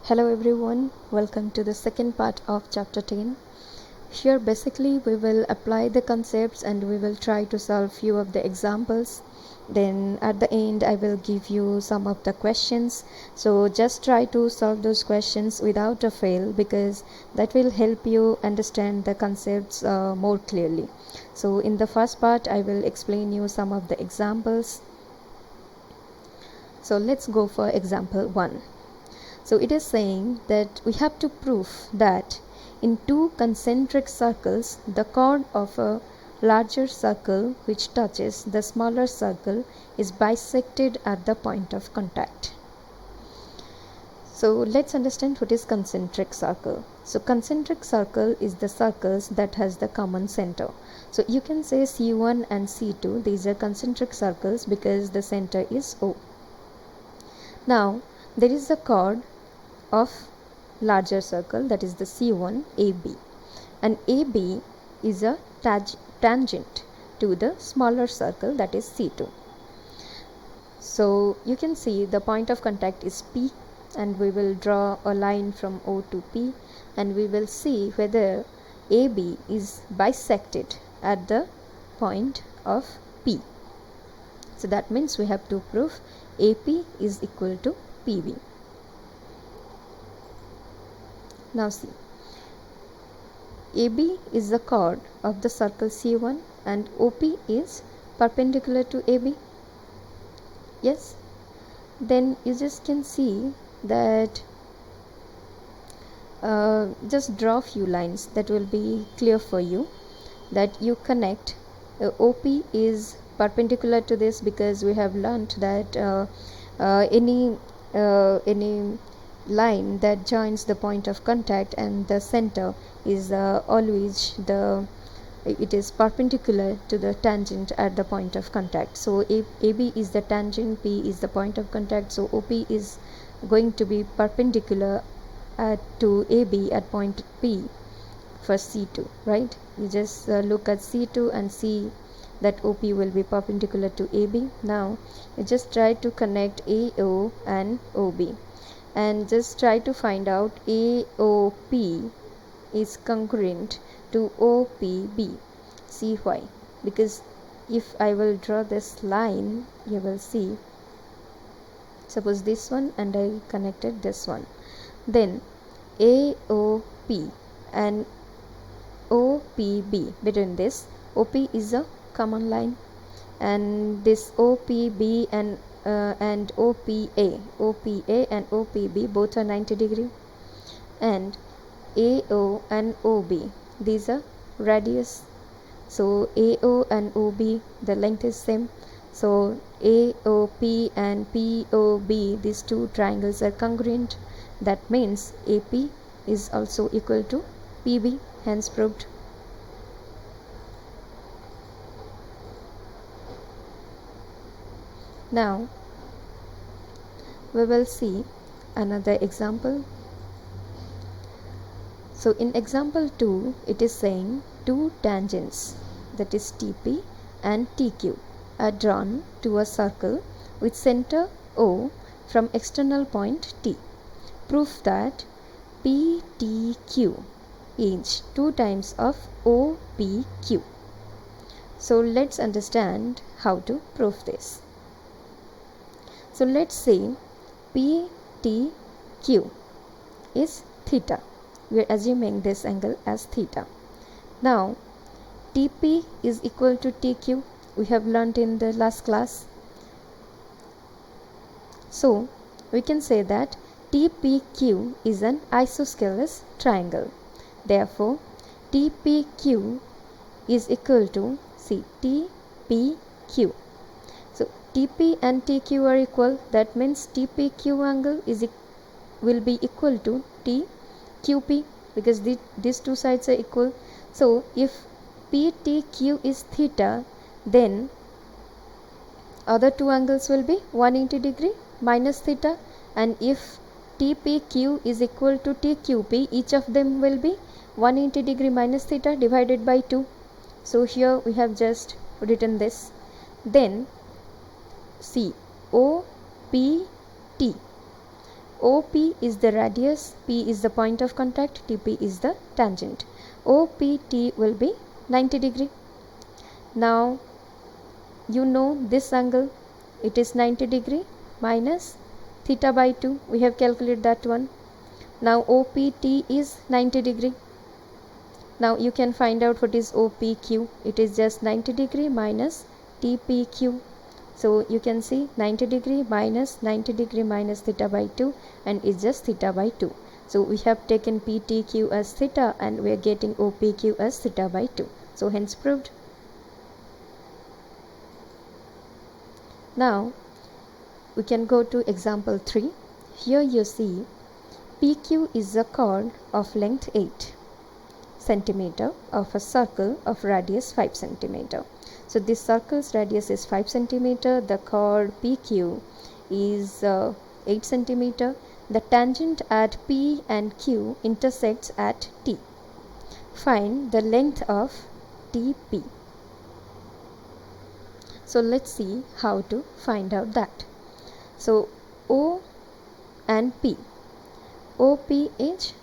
Hello everyone, welcome to the second part of chapter 10. Here basically we will apply the concepts and we will try to solve few of the examples. Then at the end I will give you some of the questions. So just try to solve those questions without a fail because that will help you understand the concepts more clearly. So in the first part I will explain you some of the examples. So let's go for example 1. So it is saying that we have to prove that in two concentric circles, the chord of a larger circle which touches the smaller circle is bisected at the point of contact. So let's understand what is concentric circle. So concentric circle is the circles that has the common center. So you can say C1 and C2, these are concentric circles because the center is O. Now there is the chord of larger circle, that is the C1 AB, and AB is a tangent to the smaller circle, that is C2. So you can see the point of contact is P, and we will draw a line from O to P and we will see whether AB is bisected at the point of P. So that means we have to prove AP is equal to PB. Now see, AB is the chord of the circle C1 and OP is perpendicular to AB. Yes, then you just can see that just draw few lines that will be clear for you, that you connect OP is perpendicular to this because we have learnt that any line that joins the point of contact and the center is always it is perpendicular to the tangent at the point of contact. So AB is the tangent, P is the point of contact, so OP is going to be perpendicular to AB at point P for C2, right? You just look at C2 and see that OP will be perpendicular to AB. Now you just try to connect AO and OB and just try to find out AOP is congruent to OPB. See why? Because if I will draw this line, you will see, suppose this one and I connected this one, then AOP and OPB, between this OP is a common line, and this OPB and OPA and OPB both are 90 degree, and AO and OB, these are radius. So AO and OB, the length is same, so AOP and POB, these two triangles are congruent. That means AP is also equal to PB, hence proved. Now we will see another example. So in example 2, it is saying two tangents, that is TP and TQ, are drawn to a circle with center O from external point T. Prove that PTQ is 2 times of OPQ. So let's understand how to prove this. So let's say PTQ is theta. We are assuming this angle as theta. Now TP is equal to TQ. We have learnt in the last class. So we can say that TPQ is an isosceles triangle. Therefore TPQ is equal to, see, TPQ. So TP and TQ are equal, that means TPQ angle will be equal to TQP because these two sides are equal. So if PTQ is theta, then other two angles will be 180 degree minus theta, and if TPQ is equal to TQP, each of them will be 180 degree minus theta divided by 2. So here we have just written this. Then see OPT OP is the radius, P is the point of contact, TP is the tangent. OPT will be 90 degree. Now you know this angle, it is 90 degree minus theta by 2, we have calculated that one. Now OPT is 90 degree. Now you can find out what is OPQ, it is just 90 degree minus TPQ. So you can see 90 degree minus 90 degree minus theta by 2, and it's just theta by 2. So we have taken PTQ as theta and we are getting OPQ as theta by 2. So hence proved. Now we can go to example 3. Here you see PQ is a chord of length 8 centimeter of a circle of radius 5 centimeter. So this circle's radius is 5 centimeter. The chord PQ is 8 centimeter. The tangent at P and Q intersects at T. Find the length of TP. So let's see how to find out that. So O and P. OP is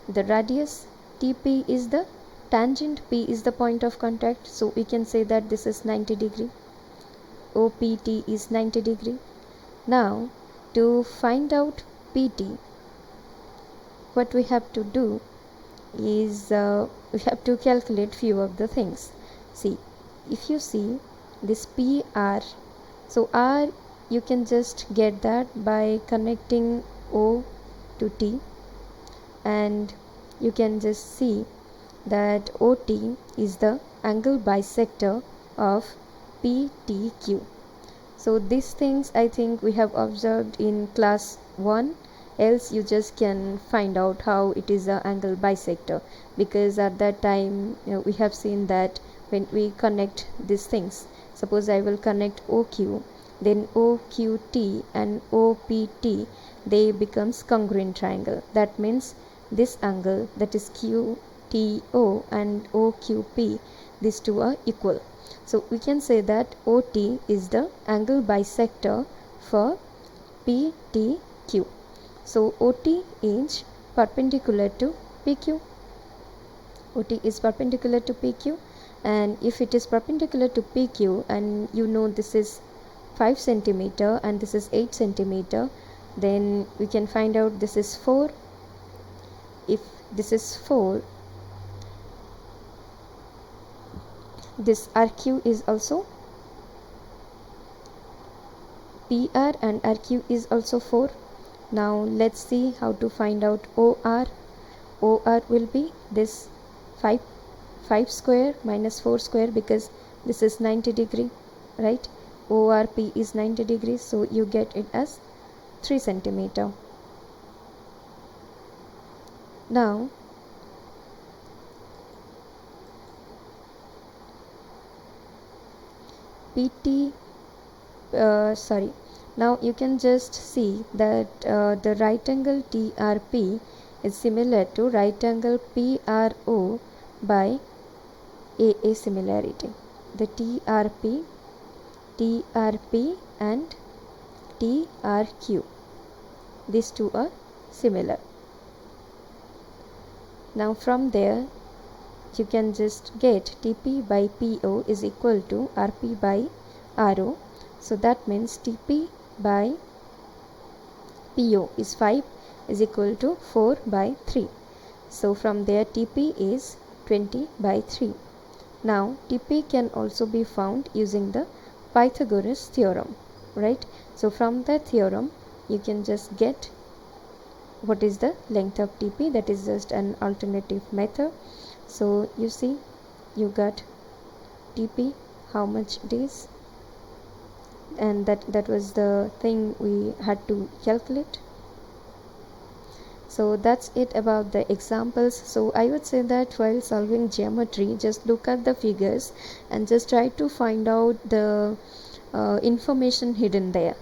the radius, TP is the tangent, P is the point of contact. So we can say that this is 90 degree. OPT is 90 degree. Now to find out PT, what we have to do is we have to calculate few of the things. See, if you see this PR, so R you can just get that by connecting O to T, and you can just see that OT is the angle bisector of PTQ. So these things I think we have observed in class 1, else you just can find out how it is an angle bisector, because at that time we have seen that when we connect these things, suppose I will connect OQ, then OQT and OPT, they becomes congruent triangle. That means this angle, that is QTO and OQP, these two are equal. So we can say that OT is the angle bisector for PTQ. So OT is perpendicular to PQ. OT is perpendicular to PQ, and if it is perpendicular to PQ and you know this is 5 centimeter and this is 8 centimeter, then we can find out this is 4. If this is 4, this RQ is also PR and RQ is also 4. Now let's see how to find out OR. OR will be this 5 square minus 4 square, because this is 90 degree, right? ORP is 90 degrees, so you get it as 3 centimeter. Now now you can just see that the right angle TRP is similar to right angle PRO by AA similarity. The TRP and TRQ, these two are similar. Now from there you can just get TP by PO is equal to RP by RO. So that means TP by PO is 5 is equal to 4 by 3. So from there TP is 20 by 3. Now TP can also be found using the Pythagoras theorem, right? So from that theorem you can just get what is the length of TP. That is just an alternative method. So you see, you got TP, how much it is, and that was the thing we had to calculate. So that's it about the examples. So I would say that while solving geometry, just look at the figures and just try to find out the information hidden there.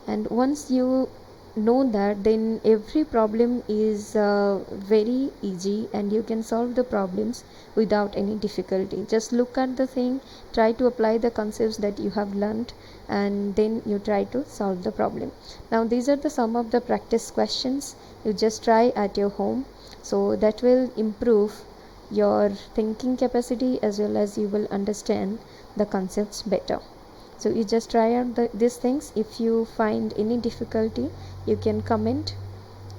And once you know that, then every problem is very easy and you can solve the problems without any difficulty. Just look at the thing, try to apply the concepts that you have learned, and then you try to solve the problem. Now these are the some of the practice questions. You just try at your home, so that will improve your thinking capacity as well as you will understand the concepts better. So you just try out these things. If you find any difficulty, you can comment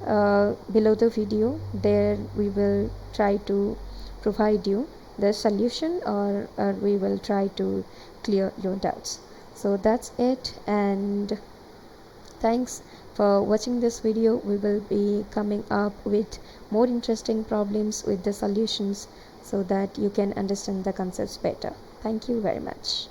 below the video. There we will try to provide you the solution, or we will try to clear your doubts. So that's it, and thanks for watching this video. We will be coming up with more interesting problems with the solutions so that you can understand the concepts better. Thank you very much.